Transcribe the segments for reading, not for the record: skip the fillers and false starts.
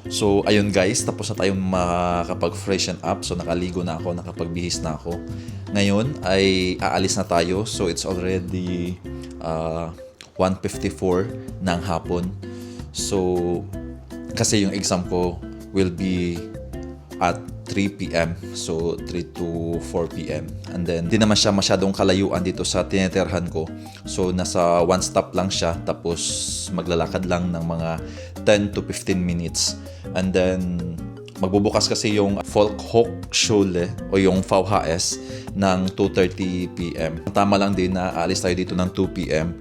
So ayun guys, tapos na tayong makapag-freshen up. So nakaligo na ako, nakapagbihis na ako. Ngayon ay aalis na tayo. So it's already 1:54 ng hapon. So kasi yung exam ko will be at 3 p.m. So 3 to 4 p.m. And then di naman siya masyadong kalayuan dito sa tinitirhan ko. So nasa one stop lang siya, tapos maglalakad lang ng mga 10 to 15 minutes. And then magbubukas kasi yung Folkhochschule o yung VHS ng 2:30 p.m. Tama lang din na aalis tayo dito ng 2 p.m.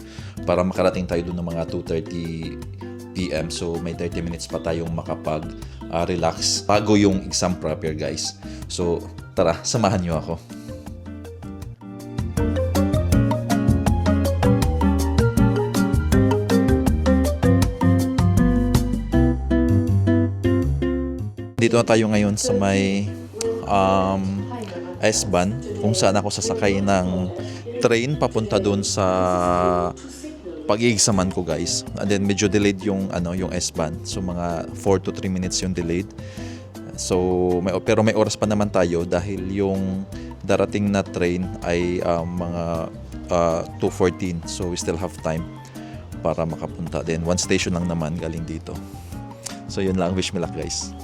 para makarating tayo doon ng mga 2:30 p.m. So may 30 minutes pa tayong makapag-relax bago yung exam prepare guys. So tara, samahan niyo ako. Dito na tayo ngayon sa may S-Bahn kung saan ako sasakay ng train papunta doon sa pag-iigsaman ko guys. And then medyo delayed yung yung S-Bahn. So mga 4 to 3 minutes yung delayed. So pero may oras pa naman tayo dahil yung darating na train ay mga 2:14. So we still have time para makapunta. Then one station lang naman galing dito. So yun lang, wish me luck guys.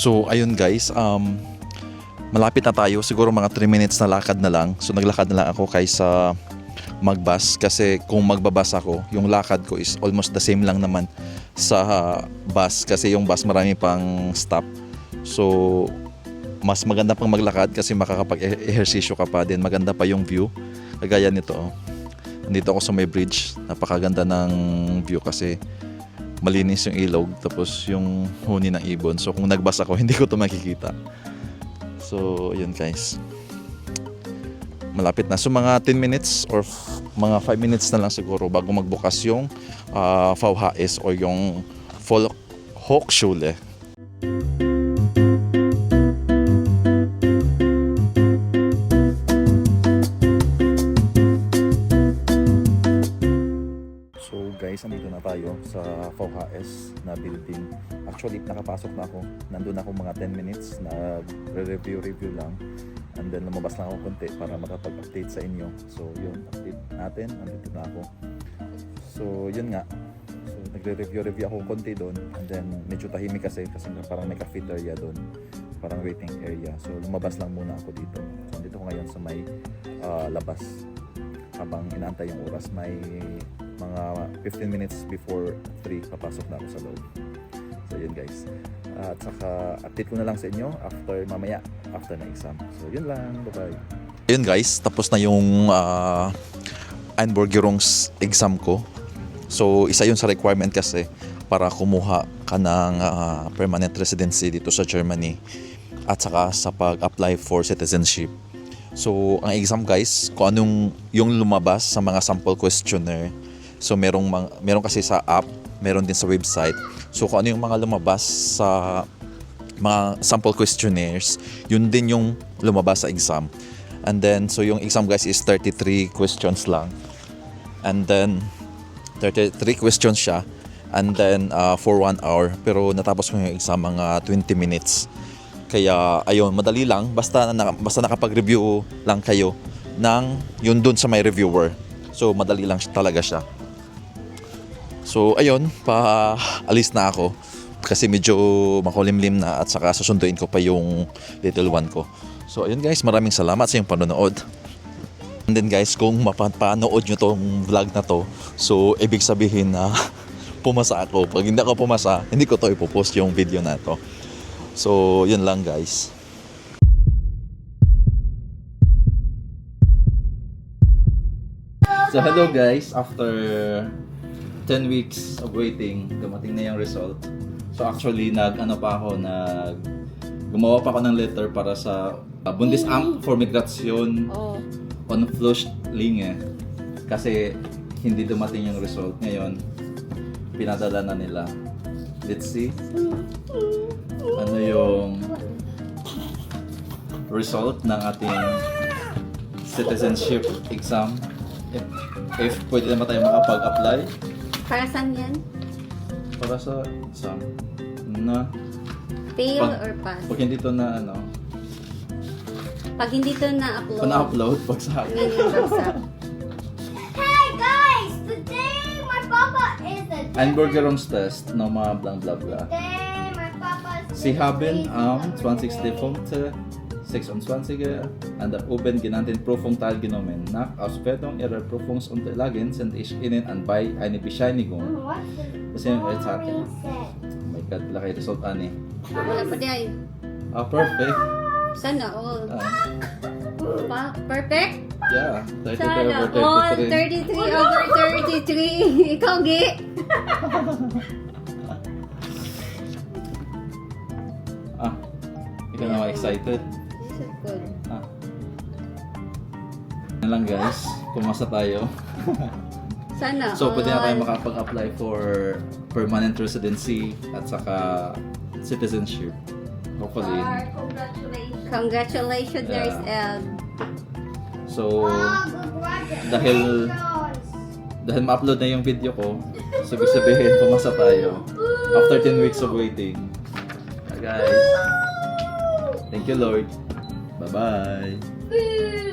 So ayun guys, malapit na tayo, siguro mga 3 minutes na lakad na lang. So naglakad na lang ako kaysa magbus kasi kung magbabas ako, yung lakad ko is almost the same lang naman sa bus kasi yung bus marami pang stop. So mas maganda pang maglakad kasi makakapag-ehersisyo ka pa din, maganda pa yung view. Kagaya nito, nandito ako sa may bridge, napakaganda ng view kasi malinis yung ilog tapos yung huni ng ibon. So kung nagbas ako, hindi ko to makikita. So yun guys, malapit na. So mga 10 minutes or mga 5 minutes na lang siguro bago magbukas yung VHS o yung Volkshochschule. Guys, nandito na tayo sa VHS na building. Actually, nakapasok na ako. Nandun ako mga 10 minutes na review lang. And then lumabas lang ako konti para makapag-update sa inyo. So yun, update natin. Nandito na ako. So yun nga. So nagre-review ako konti doon. And then medyo tahimik kasi parang may cafeteria doon. Parang waiting area. So lumabas lang muna ako dito. So nandito ko ngayon sa may labas. Habang inaantay yung oras, may mga 15 minutes before 3 papasok na ako sa loob. So yun guys, at saka update ko na lang sa inyo mamaya after na exam. So yun lang, bye bye. Yun guys, tapos na yung Einbürgerungs exam ko. So isa yun sa requirement kasi para kumuha ka ng permanent residency dito sa Germany at saka sa pag-apply for citizenship. So ang exam guys, kung anong yung lumabas sa mga sample questionnaire. So meron kasi sa app, meron din sa website. So kung ano yung mga lumabas sa mga sample questionnaires, yun din yung lumabas sa exam. And then so yung exam guys is 33 questions lang. And then 33 questions siya. And then for 1 hour. Pero natapos ko yung exam mga 20 minutes. Kaya ayun, madali lang basta nakapag-review lang kayo ng yun dun sa may reviewer. So madali lang talaga siya. So ayun, alis na ako kasi medyo makulimlim na at saka susunduin ko pa yung little one ko. So ayun guys, maraming salamat sa iyong panonood. And then guys, kung mapanood nyo tong vlog na to, so ibig sabihin na pumasa ako. Pag hindi ako pumasa, hindi ko to ipopost yung video na to. So yun lang guys. So hello guys, after 10 weeks of waiting, dumating na yung result. So actually gumawa pa ako ng letter para sa Bundesamt für Migration und Flüchtlinge kasi hindi dumating yung result. Ngayon pinadala na nila. Let's see. Ano yung result ng ating citizenship exam? If pwede naman tayo makapag-apply Para saan yan? para sa exam na Fail Pag- or pass? pag hindi to na ano, Pag hindi to na-upload, pa-upload pag sa yun yung bagsak. Hey guys, today my papa is a Einbürgerungs test no mga blang bla bla. Today my papa is Sie haben am 20.05.26 an der oben genannten Prüfung teilgenommen. Nach Auswertung ihrer Prüfungsunterlagen sende ich Ihnen anbei eine Bescheinigung. Kasi yung sa akin. Oh my God, wala kayo result ani. Wala pa di. Perfect. Sana all. Perfect? Yeah, 33 Sana over all. 33. 33 over 33. Ikaw, Gi. Ikaw naman excited. So good. Yan lang guys, pumasa tayo. Sana So, pwede na tayo all. makapag-apply for permanent residency at saka citizenship. Hopefully. Congratulations. Congratulations, Yeah. there's El. So, dahil ma-upload na yung video ko, sabihin pumasa tayo. After 10 weeks of waiting. Guys, thank you Lord. Bye-bye.